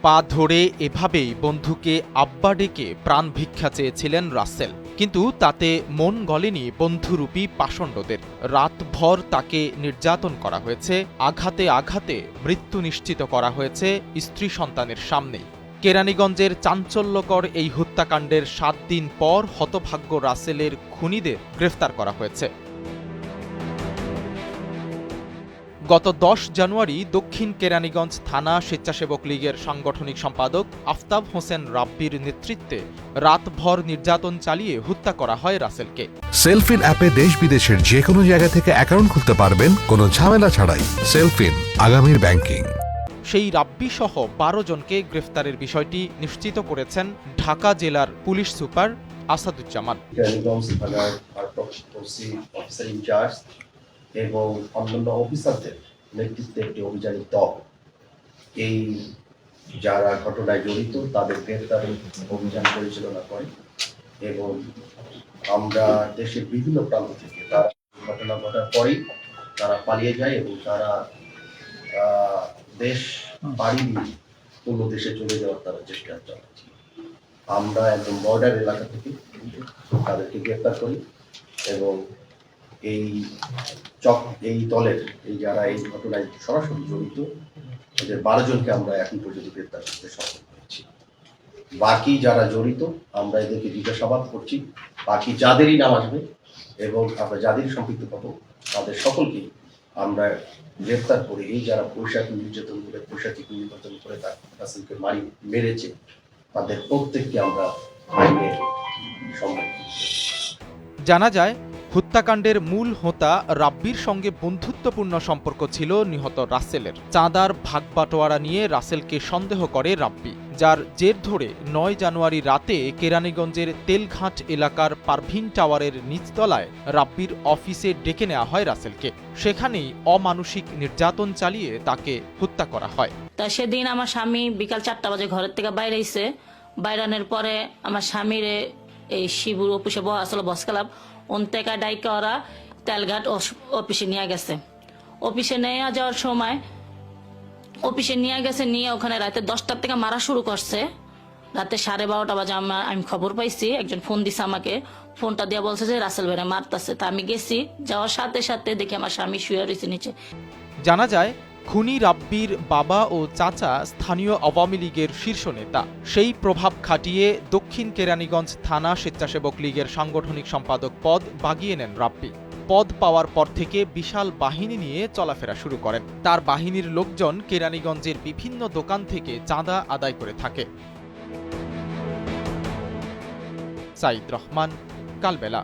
পা ধরে এভাবেই বন্ধুকে আব্বা ডেকে প্রাণ ভিক্ষা চেয়েছিলেন রাসেল, কিন্তু তাতে মন গলেনি বন্ধুরূপী পাষণ্ডদের। রাতভর তাকে নির্যাতন করা হয়েছে, আঘাতে আঘাতে মৃত্যু নিশ্চিত করা হয়েছে স্ত্রী সন্তানের সামনেই। কেরানীগঞ্জের চাঞ্চল্যকর এই হত্যাকাণ্ডের ৭ দিন পর হতভাগ্য রাসেলের খুনিদের গ্রেফতার করা হয়েছে। গত ১০ জানুয়ারি দক্ষিণ কেরানীগঞ্জ থানা স্বেচ্ছাসেবক লীগের সাংগঠনিক সম্পাদক আফতাব হোসেন রাব্বির নেতৃত্বে রাতভর নির্যাতন চালিয়ে হত্যা করা হয় রাসেলকে। সেলফিন অ্যাপে দেশ বিদেশের যে কোনো জায়গা থেকে অ্যাকাউন্ট খুলতে পারবেন কোনো ঝামেলা ছাড়াই। সেলফিন, আগামীর ব্যাংকিং। সেই রাব্বি সহ ১২ জনকে গ্রেফতারের বিষয়টি নিশ্চিত করেছেন ঢাকা জেলার পুলিশ সুপার আসাদুজ্জামান। কেরানীগঞ্জ থানার অফিসার ইনচার্জ এবং অন্যান্য অফিসারদের নেতৃত্বে একটি অভিযানিক দল এই যারা ঘটনায় জড়িত তাদের গ্রেফতারের অভিযান পরিচালনা করে এবং আমরা দেশের বিভিন্ন প্রান্ত থেকে তারা ঘটনা ঘটার পরেই তারা পালিয়ে যায় এবং তারা দেশ পাড়ি দিয়ে অন্য দেশে চলে যাওয়ার তারা চেষ্টা চালাচ্ছে। আমরা একদম বর্ডার এলাকা থেকে তাদেরকে গ্রেফতার করি এবং এই দলের যারা এই ঘটনায় সরাসরি জড়িত এদের ১২ জনকে আমরা এখন পর্যন্ত গ্রেফতার করতে সক্ষম হয়েছি। বাকি যারা জড়িত আমরা এদেরকে জিজ্ঞাসাবাদ করছি। বাকি যাদেরই নাম আসবে এবং আমরা যাদের সম্পৃক্ত পাবো তাদের সকলকে আমরা গ্রেফতার করে এই যারা পৈশাচিক নির্যাতন করে পৈশাচিক নির্যাতন করে তার রাসেলকে মেরেছে তাদের প্রত্যেককে আমরা আইনের সম্মুখীন। জানা যায়, হত্যাকাণ্ডের মূল হোতা রাব্বির সঙ্গে বন্ধুত্বপূর্ণ সম্পর্ক ছিল নিহত রাসেলের। চাঁদার ভাগবাটোয়ারা নিয়ে রাসেলকে সন্দেহ করে রাব্বি, যার জের ধরে ৯ জানুয়ারি রাতে কেরানীগঞ্জের তেলঘাট এলাকার পারভিন টাওয়ারের নিচতলায় রাব্বির অফিসে ডেকে নেওয়া হয় রাসেলকে। সেখানেই অমানুষিক নির্যাতন চালিয়ে তাকে হত্যা করা হয়। তা সেদিন আমার স্বামী বিকাল ৪টা বাজে ঘরের থেকে বাইরে এসে বাইরানোর পরে আমার স্বামীর এই শিবুর অফিসে আসলে বস ক্লাব অন্তেকা ডাইকা ওরা তেলঘাট অফিসে নিয়ে গেছে। অফিসে নিয়ে যাওয়ার সময় নিয়ে ওখানে রাতে 10টার থেকে মারা শুরু করছে। রাতে 12:30 বাজে আমি খবর পাইছি, একজন ফোন দিছে আমাকে। ফোনটা দিয়ে বলছে যে রাসেল ভাইরা মারতাছে। তা আমি গেছি, যাওয়ার সাথে সাথে দেখি আমার স্বামী শুয়ে রয়েছে নিচে। জানা যায়, খুনি রাব্বির বাবা ও চাচা স্থানীয় আওয়ামী লীগের শীর্ষ নেতা। সেই প্রভাব খাটিয়ে দক্ষিণ কেরানীগঞ্জ থানা স্বেচ্ছাসেবক লীগের সাংগঠনিক সম্পাদক পদ বাগিয়ে নেন রাব্বি। পদ পাওয়ার পর থেকে বিশাল বাহিনী নিয়ে চলাফেরা শুরু করেন। তার বাহিনীর লোকজন কেরানীগঞ্জের বিভিন্ন দোকান থেকে চাঁদা আদায় করে থাকে। সাইদ রহমান, কালবেলা।